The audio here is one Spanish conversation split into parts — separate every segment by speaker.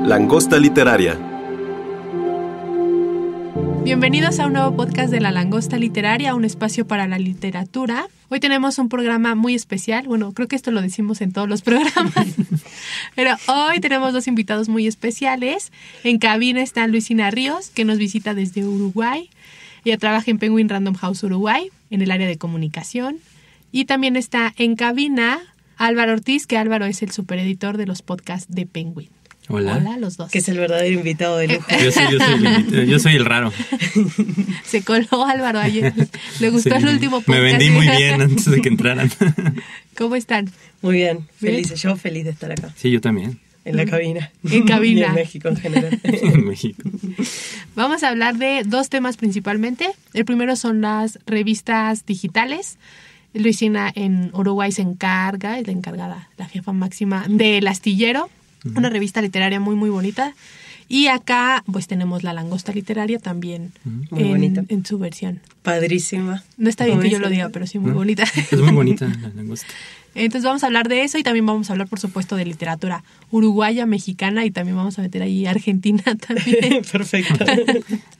Speaker 1: Langosta Literaria.
Speaker 2: Bienvenidos a un nuevo podcast de La Langosta Literaria, un espacio para la literatura. Hoy tenemos un programa muy especial. Bueno, creo que esto lo decimos en todos los programas. Pero hoy tenemos dos invitados muy especiales. En cabina está Luisina Ríos, que nos visita desde Uruguay. Ella trabaja en Penguin Random House Uruguay, en el área de comunicación. Y también está en cabina Álvaro Ortiz, que Álvaro es el supereditor de los podcasts de Penguin.
Speaker 3: Hola.
Speaker 2: Hola, los dos.
Speaker 4: Que es el verdadero invitado de lujo.
Speaker 3: Yo soy el raro.
Speaker 2: Se coló Álvaro ayer. Le gustó el último podcast.
Speaker 3: Me vendí muy bien antes de que entraran.
Speaker 2: ¿Cómo están?
Speaker 4: Muy bien,
Speaker 2: ¿Bien?
Speaker 4: felices. Yo feliz de estar acá.
Speaker 3: Sí, yo también.
Speaker 4: En la cabina.
Speaker 2: En cabina.
Speaker 4: Y en México en general.
Speaker 3: En México.
Speaker 2: Vamos a hablar de dos temas principalmente. El primero son las revistas digitales. Luisina en Uruguay se encarga, es la encargada, la jefa máxima de El Astillero, una revista literaria muy, muy bonita. Y acá, pues, tenemos La Langosta Literaria también
Speaker 4: Muy bonita.
Speaker 2: en su versión.
Speaker 4: Padrísima.
Speaker 2: No está bien
Speaker 4: Como
Speaker 2: que yo
Speaker 4: dice.
Speaker 2: lo diga, pero sí muy bonita.
Speaker 3: Es muy bonita la langosta.
Speaker 2: Entonces vamos a hablar de eso y también vamos a hablar, por supuesto, de literatura uruguaya, mexicana y también vamos a meter ahí Argentina también.
Speaker 4: Perfecto.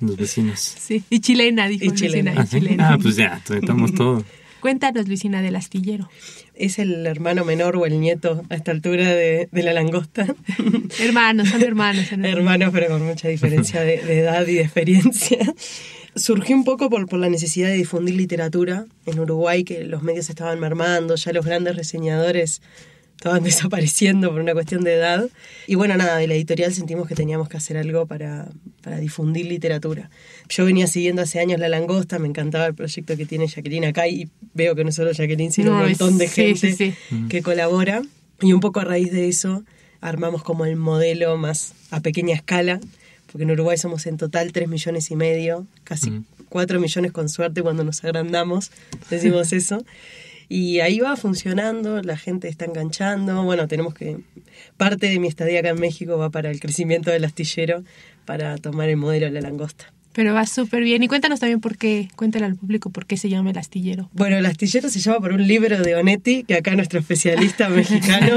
Speaker 3: Los vecinos.
Speaker 2: Sí, y chilena, dijo
Speaker 4: Y chilena.
Speaker 2: Luisina.
Speaker 3: ¿Ah, sí?
Speaker 2: Chilena.
Speaker 3: Pues ya, estamos todo.
Speaker 2: Cuéntanos, Luisina, del Astillero.
Speaker 4: Es el hermano menor o el nieto a esta altura de la langosta.
Speaker 2: Hermanos, son hermanos.
Speaker 4: Hermano, pero con mucha diferencia de edad y de experiencia. Surgió un poco por la necesidad de difundir literatura en Uruguay, que los medios estaban mermando, ya los grandes reseñadores estaban desapareciendo por una cuestión de edad. Y bueno, nada, de la editorial sentimos que teníamos que hacer algo para difundir literatura. Yo venía siguiendo hace años La Langosta, me encantaba el proyecto que tiene Jacqueline acá y veo que no solo Jacqueline, sino un montón de gente que colabora. Y un poco a raíz de eso armamos como el modelo más a pequeña escala, porque en Uruguay somos en total 3,5 millones, casi 4 millones con suerte cuando nos agrandamos, decimos eso. Y ahí va funcionando, la gente está enganchando. Bueno, tenemos que... Parte de mi estadía acá en México va para el crecimiento del astillero, para tomar el modelo de La Langosta.
Speaker 2: Pero va súper bien. Y cuéntanos también por qué, cuéntale al público por qué se llama El Astillero.
Speaker 4: Bueno, El Astillero se llama por un libro de Onetti, que acá nuestro especialista mexicano,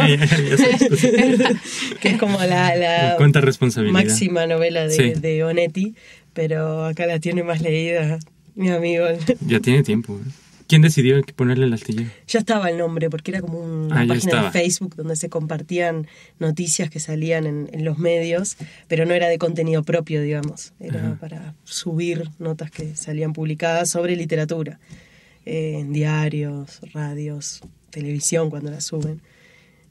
Speaker 4: que es como la
Speaker 3: ¿Cuánta responsabilidad?
Speaker 4: máxima novela de Onetti, pero acá la tiene más leída mi amigo.
Speaker 3: Ya tiene tiempo. ¿Quién decidió ponerle El Astillero?
Speaker 4: Ya estaba el nombre, porque era como una página de Facebook donde se compartían noticias que salían en los medios, pero no era de contenido propio, digamos. Era para subir notas que salían publicadas sobre literatura, en diarios, radios, televisión cuando las suben.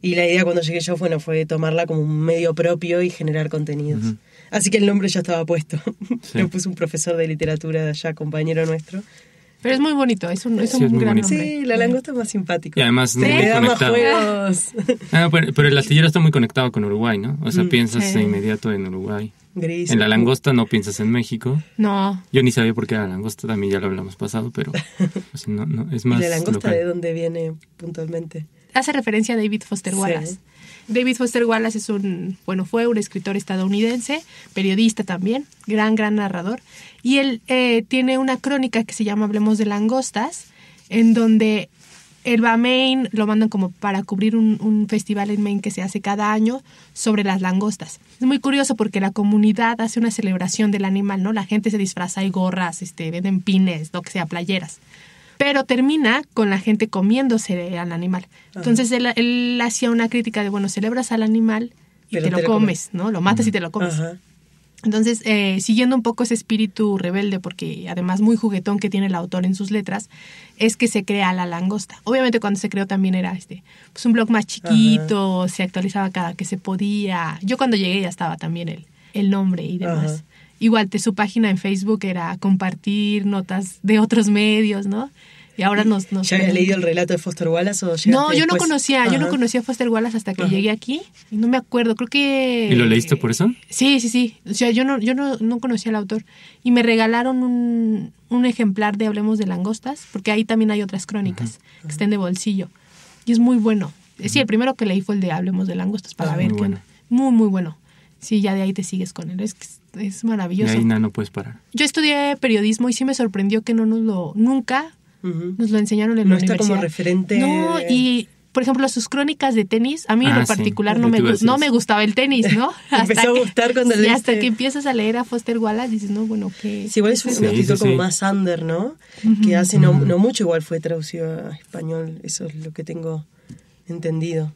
Speaker 4: Y la idea cuando llegué yo fue tomarla como un medio propio y generar contenidos. Así que el nombre ya estaba puesto.
Speaker 3: Sí.
Speaker 4: Lo puso un profesor de literatura de allá, compañero nuestro.
Speaker 2: Pero es muy bonito, es un
Speaker 3: muy
Speaker 2: gran
Speaker 3: bonito.
Speaker 2: nombre.
Speaker 4: Sí, La Langosta es más simpático.
Speaker 3: Y además muy
Speaker 4: Le da más
Speaker 3: conectado.
Speaker 4: juegos.
Speaker 3: Pero El Astillero está muy conectado con Uruguay, ¿no? O sea, piensas
Speaker 2: Sí.
Speaker 3: de inmediato en Uruguay.
Speaker 4: Gris.
Speaker 3: En La Langosta no piensas en México.
Speaker 2: No,
Speaker 3: Yo ni sabía por qué era La Langosta, también ya lo hablamos pasado, pero o sea, no, es
Speaker 4: ¿Y
Speaker 3: más
Speaker 4: La Langosta
Speaker 3: local.
Speaker 4: de dónde viene puntualmente?
Speaker 2: hace referencia a David Foster Wallace.
Speaker 4: Sí.
Speaker 2: David Foster Wallace fue un escritor estadounidense, periodista también, gran narrador. Y él tiene una crónica que se llama Hablemos de langostas, en donde él va a Maine, lo mandan como para cubrir un festival en Maine que se hace cada año sobre las langostas. Es muy curioso porque la comunidad hace una celebración del animal, ¿no? La gente se disfraza, hay gorras, venden pines, lo que sea, playeras. Pero termina con la gente comiéndose al animal. Entonces él hacía una crítica de, bueno, celebras al animal y
Speaker 4: pero
Speaker 2: te lo comes, ¿no? Lo matas y te lo comes.
Speaker 4: Ajá.
Speaker 2: Entonces, siguiendo un poco ese espíritu rebelde, porque además muy juguetón que tiene el autor en sus letras, es que se crea La Langosta. Obviamente cuando se creó también era pues un blog más chiquito, se actualizaba cada que se podía. Yo cuando llegué ya estaba también el nombre y demás.
Speaker 4: Ajá.
Speaker 2: Igual su página en Facebook era compartir notas de otros medios, ¿no? Y ahora nos
Speaker 4: ¿Ya habías leído el relato de Foster Wallace o llegaste
Speaker 2: No, yo no
Speaker 4: después?
Speaker 2: conocía a Foster Wallace hasta que llegué aquí. Y no me acuerdo, creo que...
Speaker 3: ¿Y lo leíste por eso?
Speaker 2: Sí. O sea, yo no conocía al autor. Y me regalaron un ejemplar de Hablemos de Langostas, porque ahí también hay otras crónicas que estén de bolsillo. Y es muy bueno. Sí, el primero que leí fue el de Hablemos de Langostas para ver
Speaker 3: muy
Speaker 2: qué
Speaker 3: bueno.
Speaker 2: onda. Muy, muy bueno. Sí, ya de ahí te sigues con él. Es maravilloso.
Speaker 3: Y ahí no puedes parar.
Speaker 2: Yo estudié periodismo y sí me sorprendió que nunca
Speaker 4: Ujú.
Speaker 2: nos lo enseñaron en
Speaker 4: No
Speaker 2: la
Speaker 4: está
Speaker 2: universidad.
Speaker 4: como referente.
Speaker 2: No, y por ejemplo, sus crónicas de tenis, a mí en lo particular
Speaker 3: sí,
Speaker 2: no me gustaba el tenis, ¿no?
Speaker 4: Empezó a gustar cuando leíste.
Speaker 2: Hasta que empiezas a leer a Foster Wallace, dices, no, bueno, ¿qué?
Speaker 4: Sí, igual es un escritor como más under, ¿no? Que hace no mucho igual fue traducido a español, eso es lo que tengo entendido.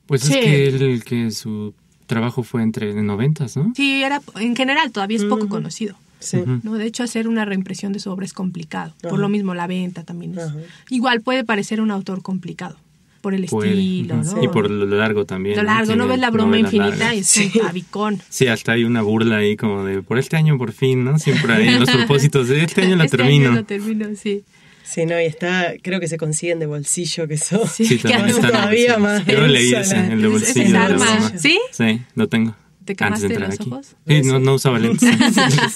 Speaker 3: Pues
Speaker 2: Sí.
Speaker 3: es que su trabajo fue entre 90s, ¿no?
Speaker 2: Sí, en general todavía es poco conocido.
Speaker 4: Sí.
Speaker 2: ¿No? De hecho, hacer una reimpresión de su obra es complicado. Por lo mismo, la venta también es. Igual puede parecer un autor complicado. Por el estilo, ¿no?
Speaker 3: Y por lo largo también.
Speaker 2: Lo largo, ¿no? Ves La broma infinita y es un clavicón.
Speaker 3: Sí, hasta hay una burla ahí como de, por este año por fin, ¿no? Siempre hay los propósitos de este año la termino.
Speaker 2: Año lo termino, sí.
Speaker 4: Sí, no, y está, creo que se consiguen de bolsillo, que eso
Speaker 3: Sí, también está
Speaker 4: todavía más.
Speaker 3: Yo leí ese, el de bolsillo.
Speaker 2: Ese es
Speaker 3: de la
Speaker 2: Alma.
Speaker 3: broma.
Speaker 2: ¿Sí?
Speaker 3: Sí, lo tengo.
Speaker 2: ¿Te
Speaker 3: Antes de
Speaker 2: quemaste
Speaker 3: entrar
Speaker 2: los
Speaker 3: aquí.
Speaker 2: ojos?
Speaker 3: Sí, no usaba lentes.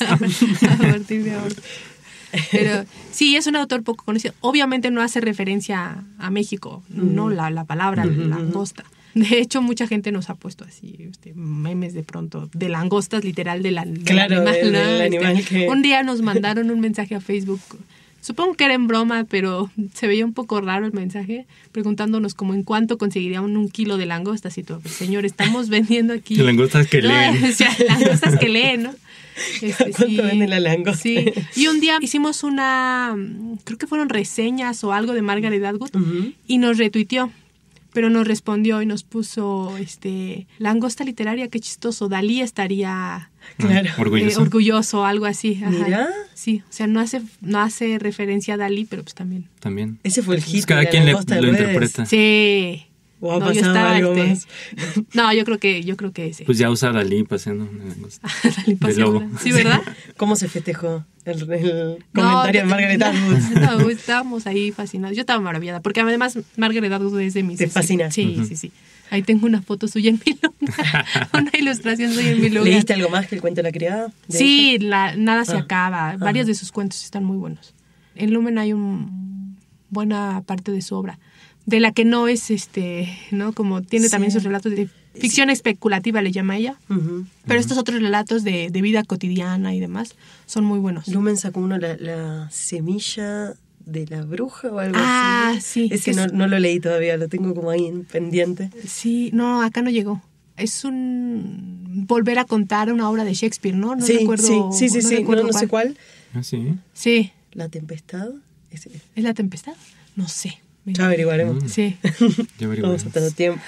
Speaker 2: A partir de ahora. Pero sí, es un autor poco conocido. Obviamente no hace referencia a México, no la palabra langosta. De hecho, mucha gente nos ha puesto así memes de pronto de langostas, literal, del animal.
Speaker 4: Del animal que...
Speaker 2: Un día nos mandaron un mensaje a Facebook. Supongo que era en broma, pero se veía un poco raro el mensaje, preguntándonos como en cuánto conseguirían 1 kilo de langostas y todo. Pues, señor, estamos vendiendo aquí...
Speaker 3: Langostas que leen.
Speaker 2: O sea, langostas que leen, ¿no?
Speaker 4: ¿Cuánto vende la langosta?
Speaker 2: Sí. Y un día hicimos creo que fueron reseñas o algo de Margaret Atwood, y nos retuiteó. Pero nos respondió y nos puso, langosta literaria, qué chistoso, Dalí estaría orgulloso, algo así. Ajá.
Speaker 4: ¿Mira?
Speaker 2: Sí, o sea, no hace referencia a Dalí, pero pues también.
Speaker 3: También.
Speaker 4: Ese fue el hit.
Speaker 3: Cada quien lo interpreta.
Speaker 2: Sí.
Speaker 4: ¿O ha pasado algo más?
Speaker 2: No, yo creo que ese.
Speaker 3: Pues ya usa Dalí paseando una langosta.
Speaker 2: Dalí paseando. Sí, ¿verdad?
Speaker 4: ¿Cómo se festejó el comentario de Margaret Atwood?
Speaker 2: No, estábamos ahí fascinados. Yo estaba maravillada, porque además Margaret Atwood es de mis...
Speaker 4: ¿Te fascina?
Speaker 2: Sí, sí. Ahí tengo una foto suya en mi lugar. Una ilustración suya en mi lugar.
Speaker 4: ¿Leíste algo más que el cuento de la criada?
Speaker 2: Sí, Nada se acaba. Varios de sus cuentos están muy buenos. En Lumen hay buena parte de su obra, de la que no es, ¿no? Como tiene también sus relatos de ficción especulativa, le llama ella. Pero estos otros relatos de vida cotidiana y demás son muy buenos.
Speaker 4: Lumen sacó uno, la semilla de la bruja o algo
Speaker 2: Sí.
Speaker 4: así. Ese no lo leí todavía, lo tengo como ahí en pendiente.
Speaker 2: Sí, no, acá no llegó. Es un volver a contar una obra de Shakespeare, ¿no? No recuerdo.
Speaker 4: Sí. No sé cuál.
Speaker 3: Ah, sí.
Speaker 2: Sí.
Speaker 4: ¿La tempestad?
Speaker 2: ¿Es la tempestad? No sé.
Speaker 4: Ya averiguaremos.
Speaker 2: Sí.
Speaker 4: Vamos a tener tiempo.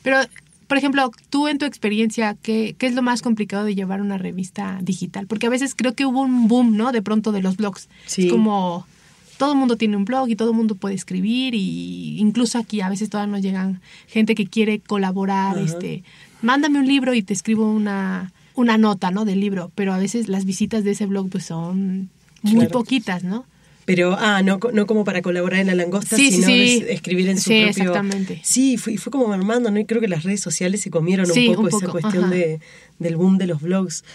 Speaker 2: Pero, por ejemplo, tú en tu experiencia, ¿qué es lo más complicado de llevar una revista digital? Porque a veces creo que hubo un boom, ¿no? De pronto de los blogs.
Speaker 4: Sí.
Speaker 2: Es como todo el mundo tiene un blog y todo el mundo puede escribir, y incluso aquí a veces todavía nos llegan gente que quiere colaborar. Mándame un libro y te escribo una nota, ¿no? Del libro, pero a veces las visitas de ese blog pues son muy poquitas, ¿no?
Speaker 4: Pero, no como para colaborar en La Langosta, sino escribir en su propio...
Speaker 2: exactamente.
Speaker 4: Sí, fue como mermando, ¿no? Y creo que las redes sociales se comieron un poco esa cuestión del boom de los blogs.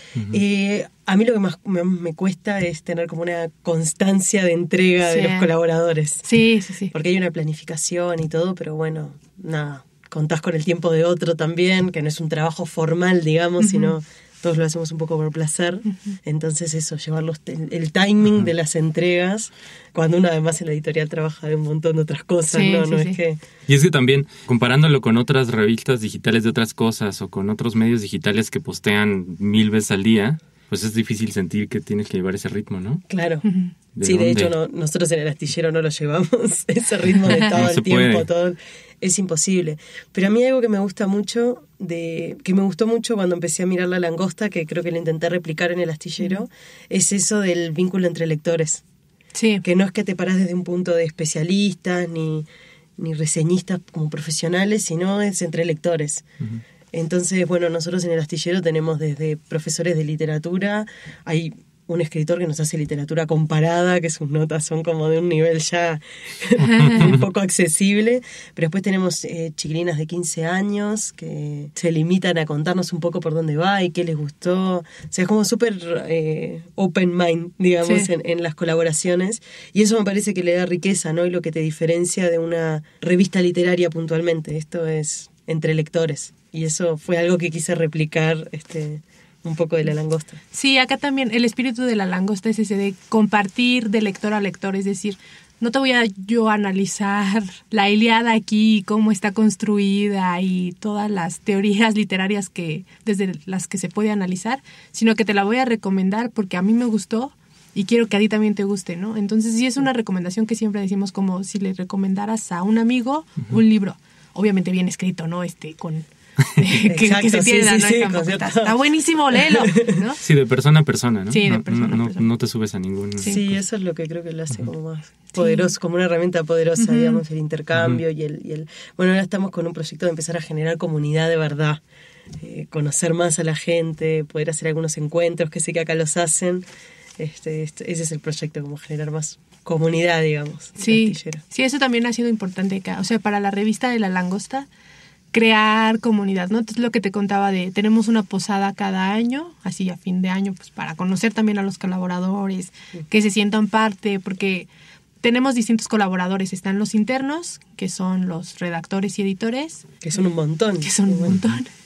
Speaker 4: A mí lo que más me cuesta es tener como una constancia de entrega de los colaboradores.
Speaker 2: Sí.
Speaker 4: Porque hay una planificación y todo, pero bueno, nada, contás con el tiempo de otro también, que no es un trabajo formal, digamos, sino... Todos lo hacemos un poco por placer. Entonces eso, llevar el timing de las entregas, cuando uno además en la editorial trabaja de un montón de otras cosas, es que...
Speaker 3: Y es que también, comparándolo con otras revistas digitales de otras cosas o con otros medios digitales que postean 1000 veces al día, pues es difícil sentir que tienes que llevar ese ritmo, ¿no?
Speaker 4: Claro. De hecho nosotros en el astillero no lo llevamos, ese ritmo de todo el tiempo, todo... Es imposible. Pero a mí algo que me gusta mucho, que me gustó mucho cuando empecé a mirar La Langosta, que creo que lo intenté replicar en el astillero, es eso del vínculo entre lectores.
Speaker 2: Sí.
Speaker 4: Que no es que te parás desde un punto de especialistas ni reseñistas como profesionales, sino es entre lectores. Entonces, bueno, nosotros en el astillero tenemos desde profesores de literatura, hay un escritor que nos hace literatura comparada, que sus notas son como de un nivel ya un poco accesible, pero después tenemos chiquilinas de 15 años que se limitan a contarnos un poco por dónde va y qué les gustó. O sea, es como súper open mind, digamos, en las colaboraciones, y eso me parece que le da riqueza, ¿no? Y lo que te diferencia de una revista literaria puntualmente. Esto es entre lectores, y eso fue algo que quise replicar un poco de La Langosta.
Speaker 2: Sí, acá también el espíritu de La Langosta es ese de compartir de lector a lector, es decir, no te voy a yo analizar la Ilíada aquí, cómo está construida y todas las teorías literarias desde las que se puede analizar, sino que te la voy a recomendar porque a mí me gustó y quiero que a ti también te guste, ¿no? Entonces sí es una recomendación que siempre decimos como si le recomendaras a un amigo un libro, obviamente bien escrito, ¿no? Que se entienda, ¿no? Está buenísimo, léelo, ¿no?
Speaker 3: Sí, de persona a persona, ¿no?
Speaker 2: Sí, de persona a persona.
Speaker 3: No te subes a ningún...
Speaker 4: Sí, eso es lo que creo que lo hace como más poderoso, como una herramienta poderosa, digamos, el intercambio y el... Bueno, ahora estamos con un proyecto de empezar a generar comunidad de verdad, conocer más a la gente, poder hacer algunos encuentros, que sé que acá los hacen. Ese es el proyecto, como generar más comunidad, digamos.
Speaker 2: Sí, eso también ha sido importante acá. O sea, para la revista de La Langosta, crear comunidad, ¿no? Entonces, lo que te contaba tenemos una posada cada año, así a fin de año, pues para conocer también a los colaboradores, que se sientan parte, porque tenemos distintos colaboradores. Están los internos, que son los redactores y editores.
Speaker 4: Que son un montón.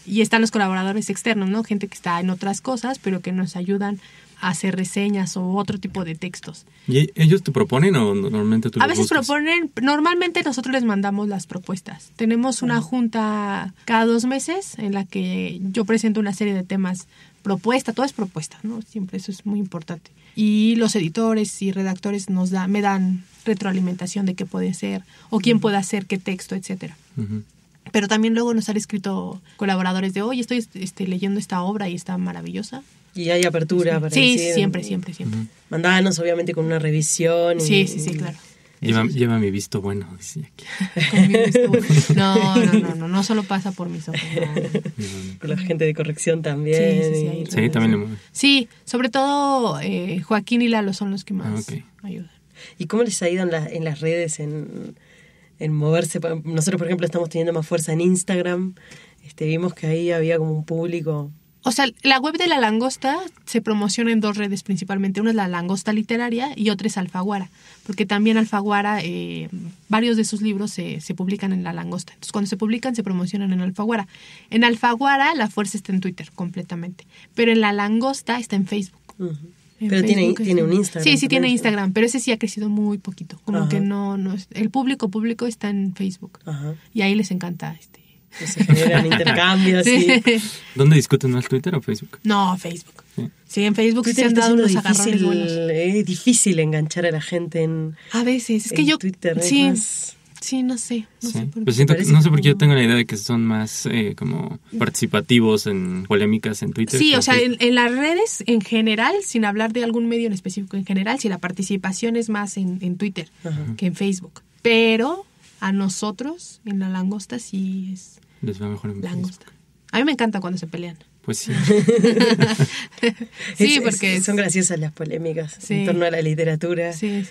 Speaker 2: Y están los colaboradores externos, ¿no? Gente que está en otras cosas, pero que nos ayudan a hacer reseñas o otro tipo de textos.
Speaker 3: ¿Y ellos te proponen o normalmente tú los
Speaker 2: A veces
Speaker 3: buscas?
Speaker 2: proponen, normalmente nosotros les mandamos las propuestas. Tenemos una junta cada 2 meses en la que yo presento una serie de temas, todo es propuesta, ¿no? Siempre eso es muy importante. Y los editores y redactores me dan retroalimentación de qué puede ser o quién puede hacer qué texto, etcétera. Pero también luego nos han escrito colaboradores de, oye, estoy leyendo esta obra y está maravillosa.
Speaker 4: Y hay apertura para
Speaker 2: sí,
Speaker 4: decir,
Speaker 2: siempre.
Speaker 4: Mandanos, obviamente, con una revisión.
Speaker 2: Sí, claro.
Speaker 3: Lleva mi visto bueno, dice aquí.
Speaker 2: Con mi visto bueno. No solo pasa por mis ojos.
Speaker 4: Con la gente de corrección también.
Speaker 3: Sí, también.
Speaker 2: Sí, sobre todo Joaquín y Lalo son los que más ayudan.
Speaker 4: ¿Y cómo les ha ido en las redes, en moverse? Nosotros, por ejemplo, estamos teniendo más fuerza en Instagram. Vimos que ahí había como un público...
Speaker 2: O sea, la web de La Langosta se promociona en 2 redes principalmente. Una es La Langosta Literaria y otra es Alfaguara. Porque también Alfaguara, varios de sus libros se publican en La Langosta. Entonces, cuando se publican, se promocionan en Alfaguara. En Alfaguara, la fuerza está en Twitter completamente. Pero en La Langosta está en Facebook.
Speaker 4: Pero Facebook tiene un Instagram.
Speaker 2: Sí, tiene Instagram, pero ese sí ha crecido muy poquito. Como que no el público está en Facebook. Y ahí les encanta
Speaker 4: que se generan intercambios.
Speaker 2: Sí.
Speaker 3: ¿Dónde discuten más, Twitter o Facebook?
Speaker 2: No, Facebook. Sí, en Facebook
Speaker 4: Twitter
Speaker 2: se han dado unos agarrones buenos.
Speaker 4: Es difícil enganchar a la gente en
Speaker 2: a veces, es que yo...
Speaker 4: Twitter,
Speaker 2: sí,
Speaker 4: más...
Speaker 2: sí, no sé por
Speaker 3: qué. No sé por qué yo tengo la idea de que son más como participativos en polémicas en Twitter.
Speaker 2: Sí, o sea, en las redes en general, sin hablar de algún medio en específico en general, sí, la participación es más en Twitter que en Facebook. Pero a nosotros, en La Langosta, sí es...
Speaker 3: Les va mejor en
Speaker 2: Langosta.
Speaker 3: Facebook.
Speaker 2: A mí me encanta cuando se pelean.
Speaker 3: Pues sí.
Speaker 2: Sí, porque...
Speaker 4: Son graciosas las polémicas en torno a la literatura.
Speaker 2: Sí.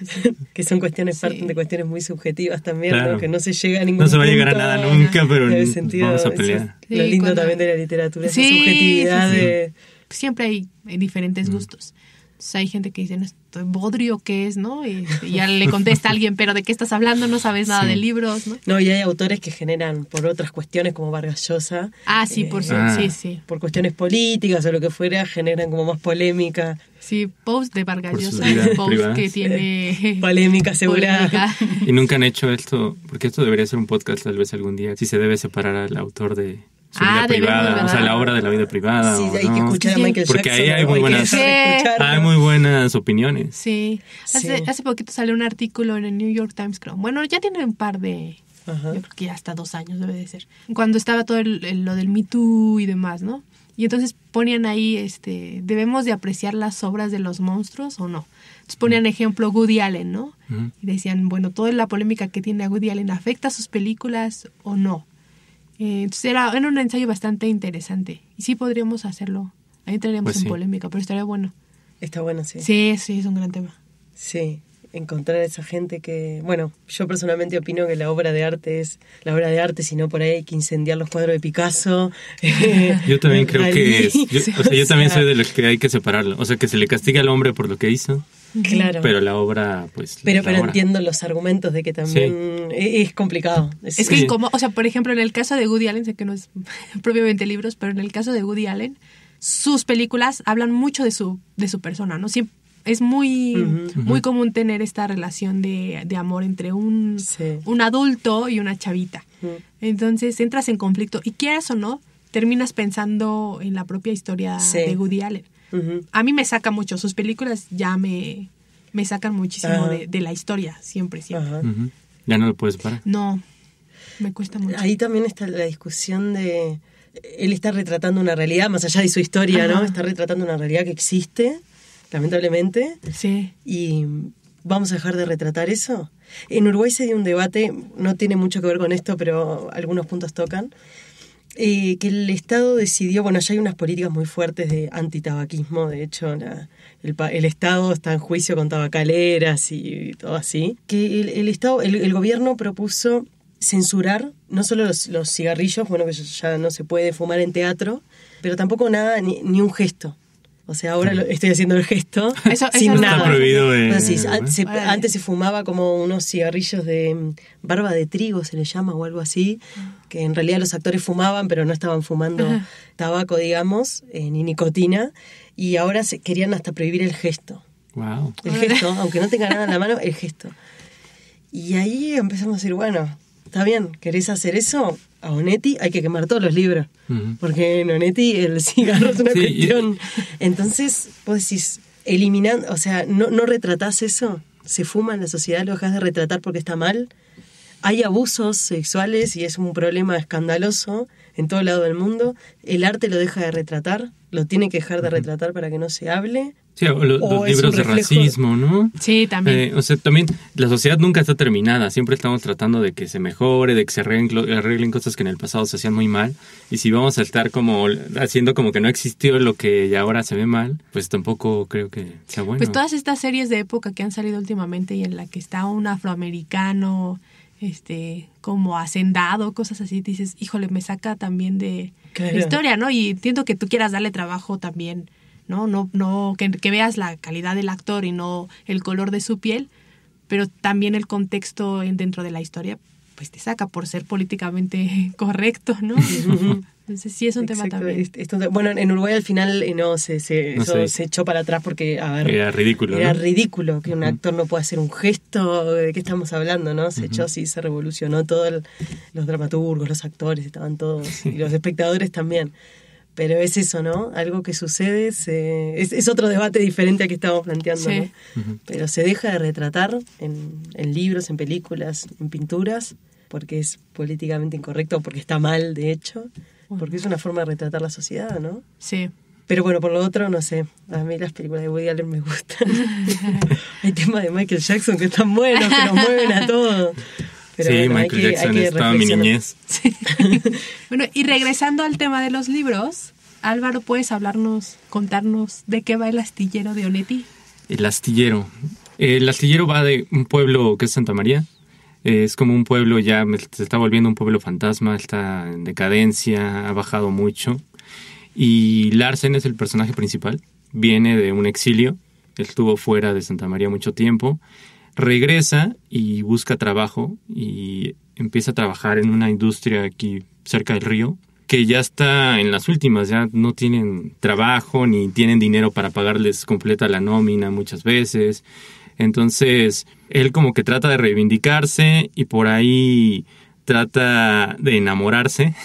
Speaker 4: Que son cuestiones de cuestiones muy subjetivas también,
Speaker 3: claro.
Speaker 4: ¿no? Que no se llega a ningún
Speaker 3: No se va a
Speaker 4: punto,
Speaker 3: llegar a nada nunca, pero vamos a pelear.
Speaker 4: Lo lindo también de la literatura, esa subjetividad de...
Speaker 2: Siempre hay diferentes gustos. Entonces hay gente que dice, no, estoy bodrio, ¿qué es? ¿No? Y ya le contesta a alguien, pero ¿de qué estás hablando? No sabes nada de libros, ¿no?
Speaker 4: No, y hay autores que generan por otras cuestiones como Vargas Llosa.
Speaker 2: Sí, sí.
Speaker 4: Por cuestiones políticas o lo que fuera, generan como más polémica.
Speaker 2: Sí, post de Vargas Llosa, post
Speaker 3: privada.
Speaker 2: que tiene...
Speaker 4: Polémica asegurada.
Speaker 3: Y nunca han hecho esto, porque esto debería ser un podcast tal vez algún día, si se debe separar al autor de... su vida privada,
Speaker 2: verdad.
Speaker 3: O sea, la obra de la vida privada.
Speaker 4: Sí, hay que escuchar a Michael Jackson.
Speaker 3: Porque ahí hay muy buenas opiniones.
Speaker 2: Sí. Hace poquito salió un artículo en el New York Times, creo. Bueno, ya tiene un par de... Yo creo que ya hasta 2 años debe de ser. Cuando estaba todo lo del Me Too y demás, ¿no? Y entonces ponían ahí, ¿debemos de apreciar las obras de los monstruos o no? Entonces ponían ejemplo Woody Allen, ¿no? Y decían, bueno, toda la polémica que tiene a Woody Allen, ¿afecta a sus películas o no? Entonces era un ensayo bastante interesante. Y sí podríamos hacerlo. Ahí entraríamos en polémica, pero estaría bueno.
Speaker 4: Está bueno, sí.
Speaker 2: Sí, es un gran tema.
Speaker 4: Sí, encontrar a esa gente que... Bueno, yo personalmente opino que la obra de arte es la obra de arte, si no por ahí hay que incendiar los cuadros de Picasso.
Speaker 3: Yo también creo que... Yo también soy de los que hay que separarlo. O sea, que se le castiga al hombre por lo que hizo.
Speaker 4: Claro.
Speaker 3: Pero la obra, pues...
Speaker 4: Pero entiendo los argumentos de que también es complicado.
Speaker 2: Es que incómodo. O sea, por ejemplo, en el caso de Woody Allen, sé que no es propiamente libros, pero en el caso de Woody Allen, sus películas hablan mucho de su persona, ¿no? Siempre Es muy, muy común tener esta relación de amor entre un adulto y una chavita. Entonces entras en conflicto y quieras o no, terminas pensando en la propia historia de Woody Allen. A mí me saca mucho, sus películas ya me sacan muchísimo de la historia, siempre.
Speaker 3: Ya no lo puedes parar.
Speaker 2: No, me cuesta mucho.
Speaker 4: Ahí también está la discusión de... Él está retratando una realidad, más allá de su historia, ¿no? Está retratando una realidad que existe, lamentablemente.
Speaker 2: Sí.
Speaker 4: Y ¿vamos a dejar de retratar eso? En Uruguay se dio un debate, no tiene mucho que ver con esto, pero algunos puntos tocan, que el Estado decidió, bueno, ya hay unas políticas muy fuertes de antitabaquismo, de hecho el Estado está en juicio con tabacaleras y todo así, que el gobierno propuso censurar no solo los cigarrillos, bueno, que ya no se puede fumar en teatro, pero tampoco nada, ni un gesto. O sea, ahora estoy haciendo el gesto sin nada.
Speaker 3: Está prohibido
Speaker 4: antes se fumaba como unos cigarrillos de barba de trigo, se le llama, o algo así, que en realidad los actores fumaban, pero no estaban fumando tabaco, digamos, ni nicotina, y ahora querían hasta prohibir el gesto.
Speaker 3: Wow.
Speaker 4: El gesto, aunque no tenga nada en la mano, el gesto. Y ahí empezamos a decir, bueno, está bien, ¿querés hacer eso? A Onetti hay que quemar todos los libros, porque en Onetti el cigarro es una cuestión. Entonces, vos decís, eliminando, o sea, no retratás eso, se fuma en la sociedad, lo dejás de retratar porque está mal. Hay abusos sexuales y es un problema escandaloso en todo lado del mundo. El arte lo deja de retratar, lo tiene que dejar de retratar para que no se hable.
Speaker 3: Sí, o los libros de racismo, ¿no?
Speaker 2: Sí, también.
Speaker 3: O sea, también la sociedad nunca está terminada. Siempre estamos tratando de que se mejore, de que se arreglen cosas que en el pasado se hacían muy mal. Y si vamos a estar como haciendo como que no existió lo que ahora se ve mal, pues tampoco creo que sea bueno.
Speaker 2: Pues todas estas series de época que han salido últimamente y en la que está un afroamericano como hacendado, cosas así, dices, híjole, me saca también de la historia, ¿no? Y entiendo que tú quieras darle trabajo también, no que veas la calidad del actor y no el color de su piel, pero también el contexto dentro de la historia pues te saca por ser políticamente correcto, ¿no? Entonces sí es un tema también.
Speaker 4: Bueno, en Uruguay al final se echó para atrás porque, a ver...
Speaker 3: Era ridículo,
Speaker 4: Era ridículo que un actor no pueda hacer un gesto. ¿De qué estamos hablando, no? Se echó, sí, se revolucionó todo. Los dramaturgos, los actores, estaban todos. Y los espectadores también. Pero es eso, ¿no? Algo que sucede, es otro debate diferente al que estamos planteando, sí. ¿No? Pero se deja de retratar en libros, en películas, en pinturas, porque es políticamente incorrecto, porque está mal, de hecho, porque es una forma de retratar la sociedad, ¿no?
Speaker 2: Sí.
Speaker 4: Pero bueno, por lo otro, no sé, a mí las películas de Woody Allen me gustan. Hay temas de Michael Jackson que están buenos, que nos mueven a todos. Pero
Speaker 3: sí,
Speaker 4: bueno,
Speaker 3: Michael Jackson estaba mi niñez.
Speaker 2: Sí. Bueno, y regresando al tema de los libros, Álvaro, ¿puedes contarnos de qué va El astillero de Onetti?
Speaker 3: El astillero. El astillero va de un pueblo que es Santa María. Es como un pueblo ya, se está volviendo un pueblo fantasma, está en decadencia, ha bajado mucho. Y Larsen es el personaje principal, viene de un exilio, estuvo fuera de Santa María mucho tiempo, regresa y busca trabajo y empieza a trabajar en una industria aquí cerca del río, que ya está en las últimas, ya no tienen trabajo ni tienen dinero para pagarles completa la nómina muchas veces. Entonces, él como que trata de reivindicarse y por ahí trata de enamorarse,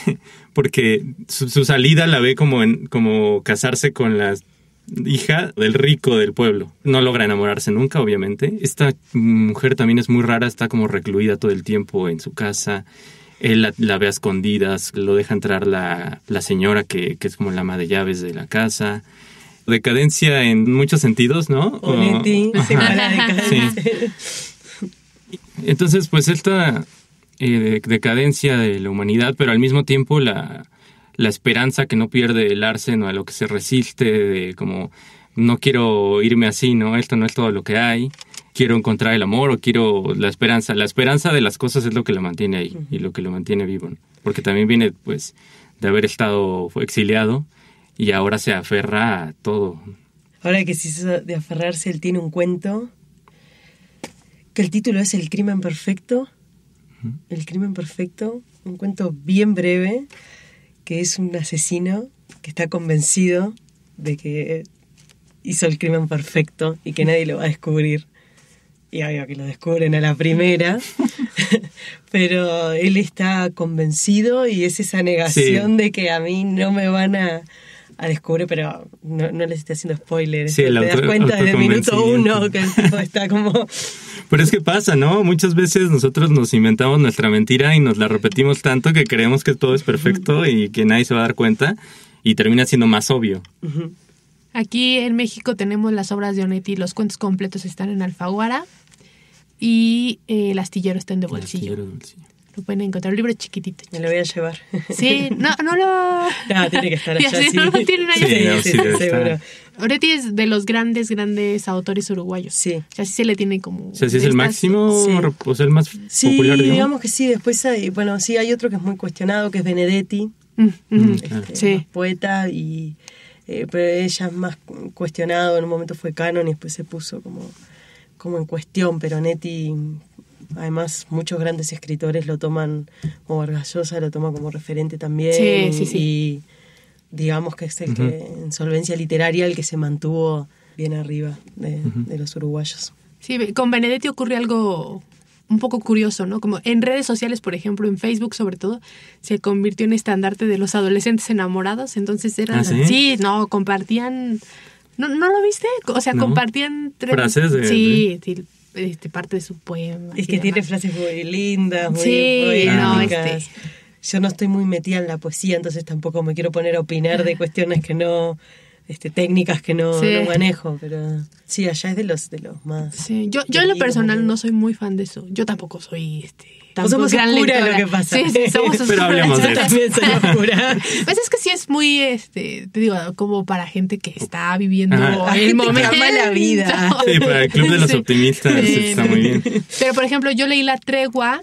Speaker 3: porque su salida la ve como casarse con la hija del rico del pueblo. No logra enamorarse nunca, obviamente. Esta mujer también es muy rara, está como recluida todo el tiempo en su casa. Él la ve a escondidas, lo deja entrar la señora que es como la ama de llaves de la casa. Decadencia en muchos sentidos, ¿no?
Speaker 4: Onetti, se va la decadencia.
Speaker 3: Sí. Entonces, pues esta decadencia de la humanidad, pero al mismo tiempo la esperanza que no pierde el Larsen o a lo que se resiste, de como, no quiero irme así, ¿no? Esto no es todo lo que hay. Quiero encontrar el amor o quiero la esperanza. La esperanza de las cosas es lo que lo mantiene ahí y lo que lo mantiene vivo, ¿no? Porque también viene, pues, de haber estado exiliado y ahora se aferra a todo.
Speaker 4: Ahora que se hizo de aferrarse, él tiene un cuento que el título es El crimen perfecto. El crimen perfecto, un cuento bien breve, que es un asesino que está convencido de que hizo el crimen perfecto y que nadie lo va a descubrir. Y obvio que lo descubren a la primera, pero él está convencido y es esa negación de que a mí no me van a descubrir, pero no les estoy haciendo spoiler.
Speaker 3: Sí,
Speaker 4: te das cuenta desde el minuto 1 que el tipo está como...
Speaker 3: Pero es que pasa, ¿no? Muchas veces nosotros nos inventamos nuestra mentira y nos la repetimos tanto que creemos que todo es perfecto y que nadie se va a dar cuenta y termina siendo más obvio.
Speaker 4: Uh-huh.
Speaker 2: Aquí en México tenemos las obras de Onetti, los cuentos completos están en Alfaguara y el astillero está en De Bolsillo. Lo pueden encontrar, un libro chiquitito.
Speaker 4: Me lo voy a llevar.
Speaker 2: Sí, no lo...
Speaker 4: No, tiene que estar allá, sí.
Speaker 2: No lo tienen allá.
Speaker 4: Sí, seguro.
Speaker 2: Onetti es de los grandes autores uruguayos.
Speaker 4: Sí.
Speaker 2: O sea, sí se le tiene como...
Speaker 3: O sea, ¿sí es el máximo?
Speaker 4: Sí.
Speaker 3: ¿O sea, el más popular?
Speaker 4: Sí, digamos que sí. Después hay, hay otro que es muy cuestionado, que es Benedetti.
Speaker 2: Sí.
Speaker 4: Más poeta y... pero ella es más cuestionado, en un momento fue canon y después se puso como en cuestión, pero Onetti, además muchos grandes escritores lo toman, como Vargas Llosa lo toma como referente también,
Speaker 2: sí.
Speaker 4: Y digamos que es el que en solvencia literaria el que se mantuvo bien arriba de los uruguayos.
Speaker 2: Sí, con Benedetti ocurre algo un poco curioso, ¿no? Como en redes sociales, por ejemplo, en Facebook sobre todo, se convirtió en estandarte de los adolescentes enamorados, entonces eran...
Speaker 3: ¿Sí?
Speaker 2: Compartían... ¿No lo viste? O sea, compartían...
Speaker 3: frases de...
Speaker 2: Sí, parte de su poema.
Speaker 4: Es que tiene frases muy lindas, muy poéticas. Yo no estoy muy metida en la poesía, entonces tampoco me quiero poner a opinar de cuestiones que no... técnicas que no manejo, pero sí, allá es de los más...
Speaker 2: Sí, yo en lo personal no soy muy fan de eso. Yo tampoco soy...
Speaker 4: somos oscura lo que pasa.
Speaker 2: Sí, somos oscura.
Speaker 3: Pero hablemos de
Speaker 4: eso. Yo también soy oscura.
Speaker 2: Pues es que sí es muy, te digo, como para gente que está viviendo
Speaker 4: el momento. Que ama la vida.
Speaker 3: Sí, para el club de los optimistas está muy bien.
Speaker 2: Pero, por ejemplo, yo leí La Tregua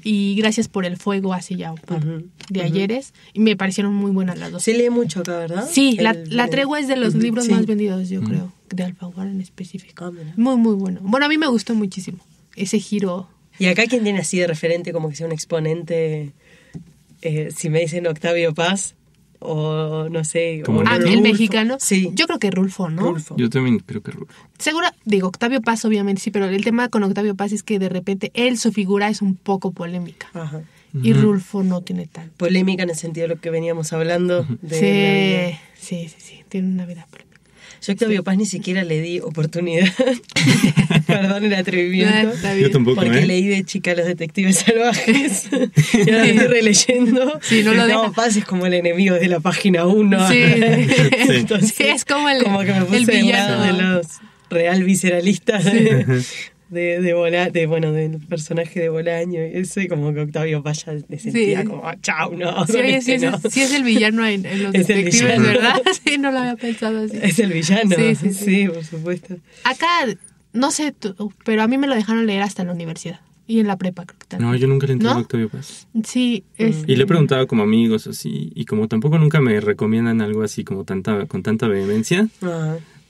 Speaker 2: y Gracias por el Fuego hace ya un par de ayeres y me parecieron muy buenas las dos.
Speaker 4: Se lee mucho acá, ¿verdad?
Speaker 2: Sí, La Tregua es de los libros más vendidos, yo creo, de Alfaguara en específico. Muy, muy bueno. Bueno, a mí me gustó muchísimo ese giro.
Speaker 4: ¿Y acá quién tiene así de referente como que sea un exponente? Si me dicen Octavio Paz o no sé...
Speaker 3: Como
Speaker 2: el mexicano.
Speaker 4: Sí.
Speaker 2: Yo creo que Rulfo, ¿no?
Speaker 3: Rulfo. Yo también creo que Rulfo.
Speaker 2: Seguro, digo, Octavio Paz obviamente sí, pero el tema con Octavio Paz es que de repente su figura es un poco polémica.
Speaker 4: Ajá.
Speaker 2: Y Rulfo no tiene tal.
Speaker 4: Polémica en el sentido de lo que veníamos hablando. De
Speaker 2: sí, tiene una vida polémica.
Speaker 4: Yo a Octavio Paz ni siquiera le di oportunidad. Perdón el atrevimiento.
Speaker 3: Yo tampoco,
Speaker 4: porque leí de chica Los Detectives Salvajes. Y ahora estoy releyendo.
Speaker 2: Sí, no
Speaker 4: Paz es como el enemigo de la página 1.
Speaker 2: Sí.
Speaker 4: Entonces,
Speaker 2: sí, es como
Speaker 4: que me puse del lado de los real visceralistas del personaje de Bolaño y eso, y como que Octavio Paz ya le sentía como chau, no.
Speaker 2: Sí, es el villano en Los Detectives, ¿verdad? Sí, no lo había pensado así.
Speaker 4: Es el villano, sí, por supuesto.
Speaker 2: Acá, no sé tú, pero a mí me lo dejaron leer hasta en la universidad y en la prepa, creo que también.
Speaker 3: No, yo nunca le entré a Octavio Paz.
Speaker 2: Sí.
Speaker 3: Y le he preguntado como amigos así, y como tampoco nunca me recomiendan algo así como con tanta vehemencia,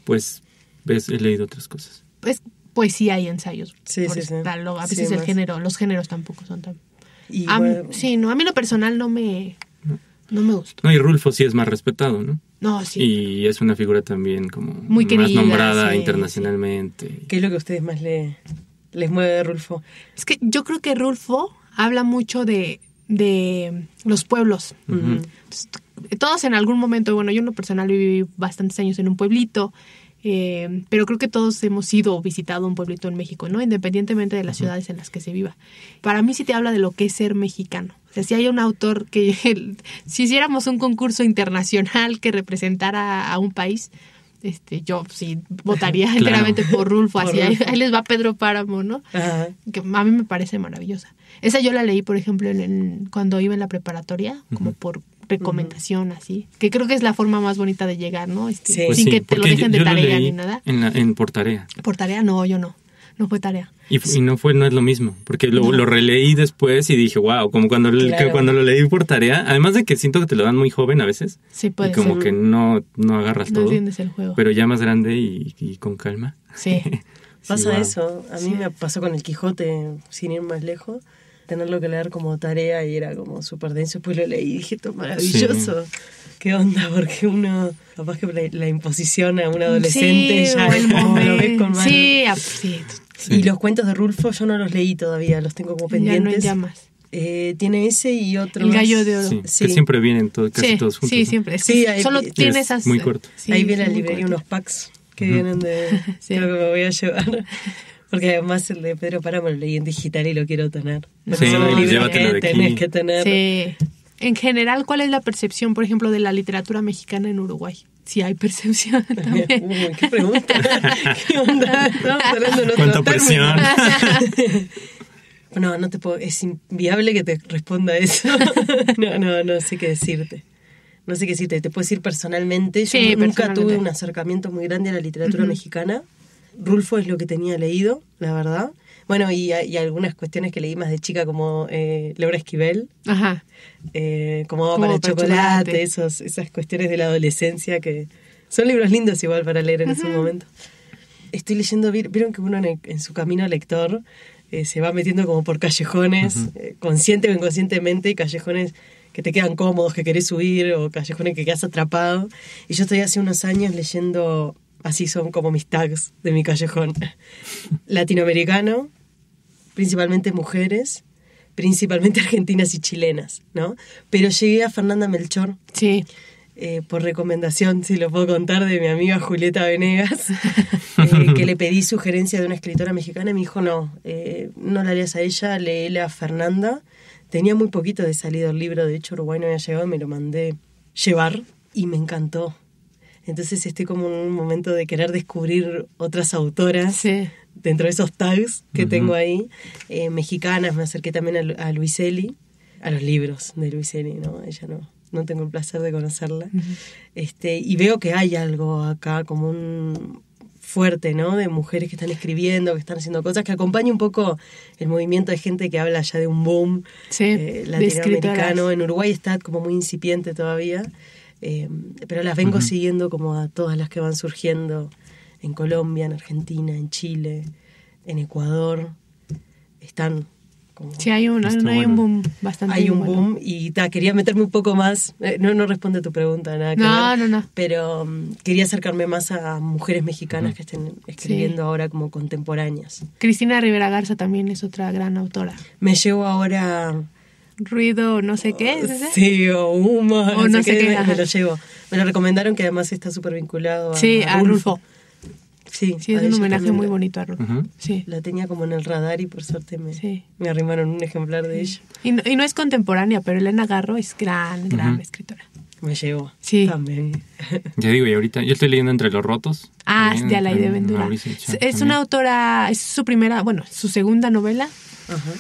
Speaker 3: pues he leído otras cosas.
Speaker 2: Pues poesía y ensayos.
Speaker 4: Sí.
Speaker 2: A veces los géneros tampoco son tan...
Speaker 4: a mí
Speaker 2: lo personal no me gustó.
Speaker 3: No, y Rulfo sí es más respetado, ¿no?
Speaker 2: No, sí.
Speaker 3: Y es una figura también como
Speaker 2: muy querida,
Speaker 3: más nombrada internacionalmente.
Speaker 4: Sí. ¿Qué es lo que a ustedes más les mueve de Rulfo?
Speaker 2: Es que yo creo que Rulfo habla mucho de los pueblos. Todos en algún momento, bueno, yo en lo personal viví bastantes años en un pueblito, pero creo que todos hemos ido o visitado un pueblito en México, ¿no? Independientemente de las ciudades en las que se viva. Para mí sí te habla de lo que es ser mexicano. O sea, si hay un autor que... si hiciéramos un concurso internacional que representara a un país, yo sí votaría enteramente por Rulfo. Así, ahí les va Pedro Páramo, ¿no?
Speaker 4: Ajá.
Speaker 2: Que a mí me parece maravillosa. Esa yo la leí, por ejemplo, cuando iba en la preparatoria, como por recomendación, así. Que creo que es la forma más bonita de llegar, ¿no? Sin que te lo dejen de tarea ni nada.
Speaker 3: Por tarea.
Speaker 2: Por tarea, no, yo no. No fue tarea.
Speaker 3: Y no es lo mismo, porque lo releí después y dije, wow, como cuando lo leí por tarea, además de que siento que te lo dan muy joven a veces.
Speaker 2: Sí, puede ser.
Speaker 3: Y como que no agarras todo.
Speaker 2: No entiendes el juego.
Speaker 3: Pero ya más grande y con calma.
Speaker 2: Sí.
Speaker 4: Pasa eso. A mí me pasó con el Quijote, sin ir más lejos. tenerlo que leer como tarea y era como súper denso. Después lo leí y dije, esto es maravilloso. Sí. ¿Qué onda? Porque uno, capaz que la imposición a un adolescente
Speaker 2: sí,
Speaker 4: ya es como lo ves con mal.
Speaker 2: Sí.
Speaker 4: Y los cuentos de Rulfo yo no los leí todavía, los tengo como pendientes.
Speaker 2: Ya no hay llamas.
Speaker 4: Tiene ese y otro
Speaker 2: El gallo
Speaker 4: más.
Speaker 2: de oro.
Speaker 3: Que siempre vienen casi todos juntos.
Speaker 2: Sí, siempre. Solo tiene esas.
Speaker 3: Muy corto.
Speaker 4: Ahí viene la librería unos packs que vienen de... Creo que me voy a llevar. Porque además el de Pedro Páramo lo leí en digital y lo quiero tener.
Speaker 3: Sí, llévatelo de
Speaker 4: tenés
Speaker 3: aquí.
Speaker 4: que tener.
Speaker 2: Sí. En general, ¿cuál es la percepción, por ejemplo, de la literatura mexicana en Uruguay? Si hay percepción también.
Speaker 4: Uy, qué pregunta. ¿Qué onda? Estamos hablando en otro
Speaker 3: ¿Cuánta
Speaker 4: término.
Speaker 3: presión?
Speaker 4: No te puedo, es inviable que te responda eso. No sé qué decirte. No sé qué decirte. Te puedo decir personalmente, yo nunca tuve un acercamiento muy grande a la literatura mexicana. Rulfo es lo que tenía leído, la verdad. Bueno, y algunas cuestiones que leí más de chica, como Laura Esquivel.
Speaker 2: Ajá.
Speaker 4: Como para chocolate, esas cuestiones de la adolescencia que son libros lindos igual para leer en ese momento. Estoy leyendo, vieron que uno en su camino lector se va metiendo como por callejones, consciente o inconscientemente, y callejones que te quedan cómodos, que querés subir, o callejones que quedas atrapado. Y yo estoy hace unos años leyendo, así son como mis tags de mi callejón, latinoamericano, principalmente mujeres, principalmente argentinas y chilenas, ¿no? Pero llegué a Fernanda Melchor.
Speaker 2: Sí.
Speaker 4: Por recomendación, si lo puedo contar, de mi amiga Julieta Venegas, que le pedí sugerencia de una escritora mexicana y me dijo, no la leas a ella, léela a Fernanda. Tenía muy poquito de salido el libro, de hecho Uruguay no había llegado, me lo mandé llevar y me encantó. Entonces estoy como en un momento de querer descubrir otras autoras dentro de esos tags que tengo ahí, mexicanas. Me acerqué también a Luiselli, a los libros de Luiselli, ¿no? Ella no tengo el placer de conocerla. Y veo que hay algo acá como un fuerte, ¿no? De mujeres que están escribiendo, que están haciendo cosas, que acompaña un poco el movimiento de gente que habla ya de un boom latinoamericano. En Uruguay está como muy incipiente todavía, pero las vengo siguiendo como a todas las que van surgiendo en Colombia, en Argentina, en Chile, en Ecuador. Están...
Speaker 2: Sí, hay un boom bastante.
Speaker 4: Hay un boom y quería meterme un poco más. No responde a tu pregunta, nada que ver.
Speaker 2: No.
Speaker 4: Pero quería acercarme más a mujeres mexicanas que estén escribiendo ahora como contemporáneas.
Speaker 2: Cristina Rivera Garza también es otra gran autora.
Speaker 4: Me llevo ahora...
Speaker 2: Ruido, no sé qué. ¿es ese?
Speaker 4: Sí, o humo,
Speaker 2: o no sé qué.
Speaker 4: Me lo llevo. Me lo recomendaron, que además está súper vinculado
Speaker 2: a Rulfo.
Speaker 4: Sí,
Speaker 2: es un homenaje muy bonito a Rulfo. Sí.
Speaker 4: La tenía como en el radar y por suerte me arrimaron un ejemplar de ella.
Speaker 2: Y no es contemporánea, pero Elena Garro es gran escritora.
Speaker 4: Me llevo también.
Speaker 3: Ya digo, y ahorita yo estoy leyendo Entre los Rotos.
Speaker 2: De Alaide Ventura. Es una autora, es su segunda novela.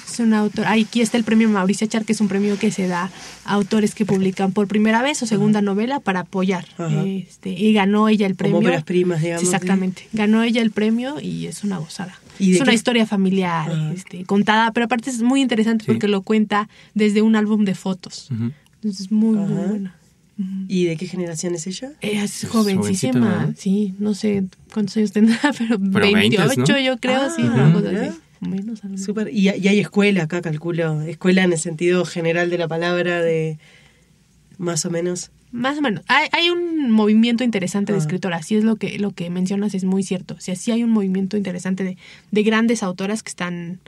Speaker 2: Es una autora. Aquí está el premio Mauricio Char, que es un premio que se da a autores que publican por primera vez o segunda novela para apoyar. Y ganó ella el premio.
Speaker 4: Como óperas primas, digamos.
Speaker 2: Exactamente. Ganó ella el premio y es una gozada. Es una historia familiar, contada, pero aparte es muy interesante porque lo cuenta desde un álbum de fotos. Entonces es muy buena.
Speaker 4: ¿Y de qué generación es ella?
Speaker 2: Es jovencísima, sí, no sé cuántos años tendrá, pero 28 ¿no? Yo creo, una cosa así. Menos,
Speaker 4: súper. Y hay escuela acá, calculo, escuela en el sentido general de la palabra, de más o menos.
Speaker 2: Más o menos. Hay un movimiento interesante de escritoras, así es lo que mencionas, es muy cierto. O sea, sí hay un movimiento interesante de grandes autoras que están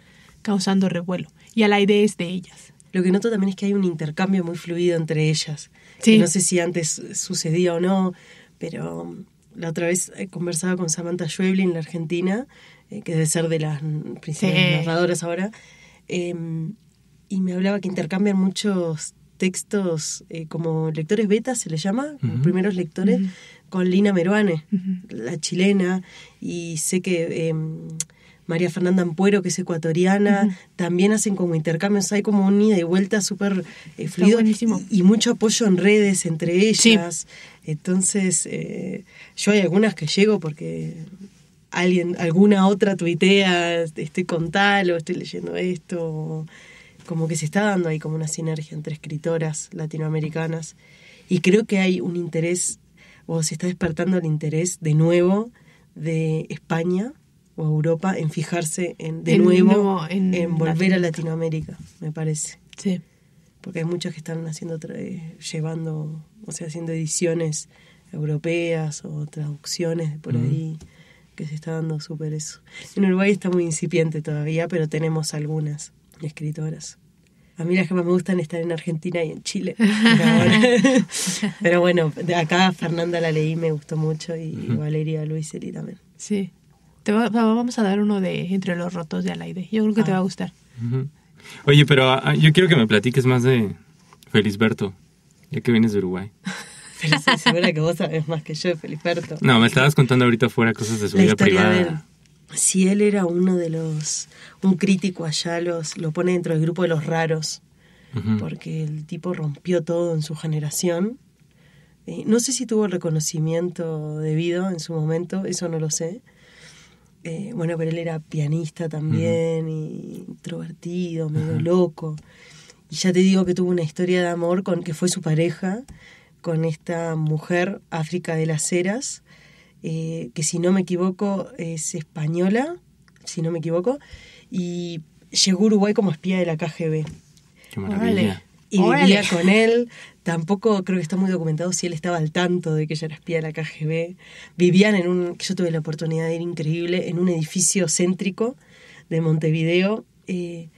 Speaker 2: causando revuelo. Y a la idea es de ellas.
Speaker 4: Lo que noto también es que hay un intercambio muy fluido entre ellas.
Speaker 2: Sí.
Speaker 4: No sé si antes sucedía o no, pero la otra vez conversaba con Samantha Schweblin, la argentina, que debe ser de las principales narradoras ahora, y me hablaba que intercambian muchos textos como lectores beta, se le llama, como primeros lectores, con Lina Meruane, la chilena, y sé que María Fernanda Ampuero, que es ecuatoriana, también hacen como intercambios, hay como un ida y vuelta súper fluido y mucho apoyo en redes entre ellas. Entonces, yo hay algunas que llego porque alguna otra tuitea, estoy con tal o estoy leyendo esto, como que se está dando ahí como una sinergia entre escritoras latinoamericanas, y creo que hay un interés, o se está despertando el interés de nuevo de España o Europa en fijarse de nuevo en volver a Latinoamérica, me parece.
Speaker 2: Sí.
Speaker 4: Porque hay muchos que están haciendo haciendo ediciones europeas o traducciones por ahí, que se está dando súper eso. En Uruguay está muy incipiente todavía, pero tenemos algunas escritoras. A mí las que más me gustan están en Argentina y en Chile. Pero bueno, de acá Fernanda la leí, me gustó mucho, y Valeria Luiseri también.
Speaker 2: Sí. Vamos a dar uno de Entre los rotos de Alaide. Yo creo que te va a gustar.
Speaker 3: Oye, pero yo quiero que me platiques más de Felisberto, ya que vienes de Uruguay.
Speaker 4: Pero estoy segura que vos sabés más que yo de Felisberto.
Speaker 3: No, me estabas contando ahorita fuera cosas de su vida privada. De él.
Speaker 4: Sí, él era un crítico allá, lo pone dentro del grupo de los raros, porque el tipo rompió todo en su generación. No sé si tuvo el reconocimiento debido en su momento, eso no lo sé. Pero él era pianista también, y introvertido, medio loco. Y ya te digo que tuvo una historia de amor que fue su pareja, con esta mujer, África de las Heras, que si no me equivoco es española, y llegó a Uruguay como espía de la KGB.
Speaker 3: ¡Qué maravilla!
Speaker 4: Y vivía con él. Tampoco creo que está muy documentado si él estaba al tanto de que ella era espía de la KGB. Vivían yo tuve la oportunidad de ir increíble, en un edificio céntrico de Montevideo, que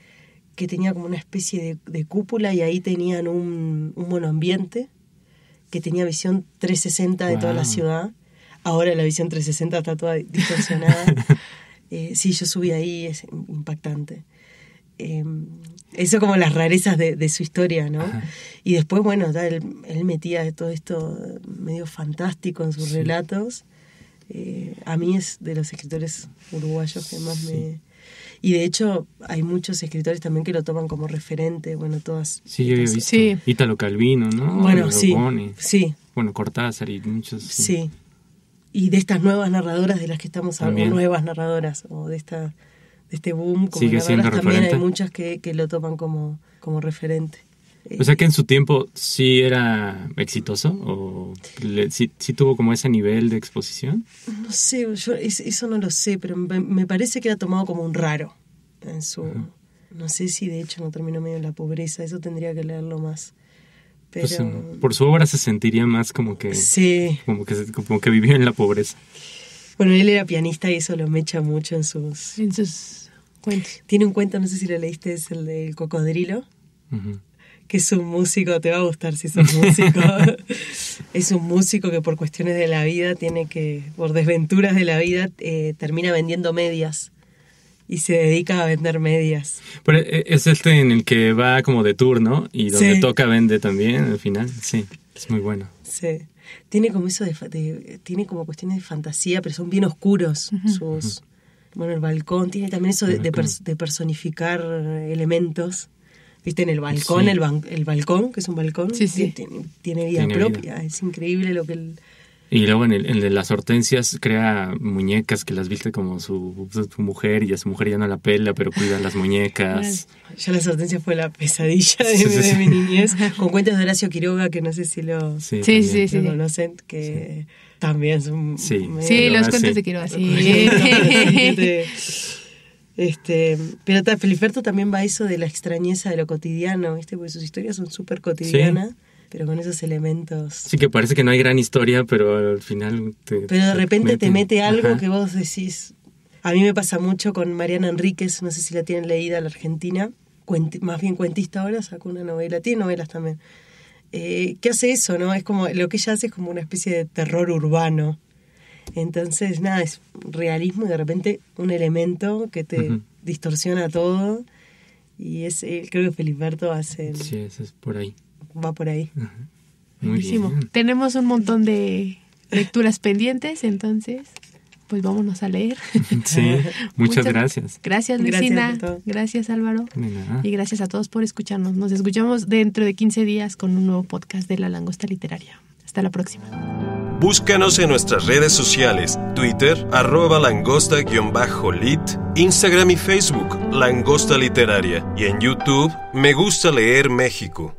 Speaker 4: tenía como una especie de cúpula, y ahí tenían un monoambiente que tenía visión 360 de toda la ciudad. Ahora la visión 360 está toda distorsionada. Sí, yo subí ahí, es impactante. Eso como las rarezas de su historia, ¿no? Ajá. Y después, él metía todo esto medio fantástico en sus relatos. A mí es de los escritores uruguayos que más me... Y de hecho hay muchos escritores también que lo toman como referente, todas...
Speaker 3: Sí, yo he visto. Sí. Ítalo Calvino, ¿no?
Speaker 4: Sí.
Speaker 3: Cortázar y muchos...
Speaker 4: Sí. Y de estas nuevas narradoras de las que estamos hablando, nuevas narradoras, o de este boom, como
Speaker 3: sigue siendo
Speaker 4: también
Speaker 3: referente.
Speaker 4: Hay muchas que lo toman como referente.
Speaker 3: O sea que en su tiempo sí era exitoso, o sí tuvo como ese nivel de exposición.
Speaker 4: No sé, yo eso no lo sé, pero me parece que era tomado como un raro en su... No sé si de hecho no terminó medio en la pobreza, eso tendría que leerlo más. Pero...
Speaker 3: Pues, por su obra se sentiría más como que...
Speaker 4: Sí.
Speaker 3: Como que vivió en la pobreza.
Speaker 4: Bueno, él era pianista y eso lo mecha mucho en sus cuentos. Tiene un cuento, no sé si lo leíste, es el del cocodrilo, que es un músico, te va a gustar si sos músico. Es un músico que por cuestiones de la vida por desventuras de la vida, termina vendiendo medias. Y se dedica a vender medias.
Speaker 3: Pero es en el que va como de tour, ¿no? Y donde toca vende también al final. Sí, es muy bueno.
Speaker 4: Sí. Tiene como eso tiene como cuestiones de fantasía, pero son bien oscuros sus... Bueno, el balcón tiene también eso de personificar elementos. ¿Viste? En el balcón, sí. el balcón, que es un balcón, tiene vida propia. Es increíble lo que él...
Speaker 3: Y luego en el de las hortensias crea muñecas que las viste como su mujer, y a su mujer ya no la pela, pero cuida las muñecas.
Speaker 4: Ya las hortensias fue la pesadilla de mi niñez. Con cuentos de Horacio Quiroga, que no sé si lo conocen, que también son...
Speaker 2: Sí, los cuentos de Quiroga, sí.
Speaker 4: Pero Felisberto también va a eso de la extrañeza de lo cotidiano, ¿viste? Porque sus historias son súper cotidianas. Sí. Pero con esos elementos...
Speaker 3: Sí, que parece que no hay gran historia, pero al final...
Speaker 4: Pero de repente te mete algo que vos decís... A mí me pasa mucho con Mariana Enríquez, no sé si la tienen leída, la argentina, más bien cuentista ahora, sacó una novela, tiene novelas también. ¿Qué hace eso, no? Es como, lo que ella hace es como una especie de terror urbano. Entonces, es realismo y de repente un elemento que te distorsiona todo. Y creo que Felisberto hace...
Speaker 3: Sí, eso es por ahí.
Speaker 4: Va por ahí.
Speaker 2: Buenísimo. Tenemos un montón de lecturas pendientes, entonces pues vámonos a leer.
Speaker 3: Sí, muchas gracias.
Speaker 2: Gracias, Luisina. Gracias, Álvaro. Y gracias a todos por escucharnos. Nos escuchamos dentro de 15 días con un nuevo podcast de La Langosta Literaria. Hasta la próxima.
Speaker 1: Búscanos en nuestras redes sociales, Twitter, @langosta_lit, Instagram y Facebook, Langosta Literaria, y en YouTube, Me Gusta Leer México.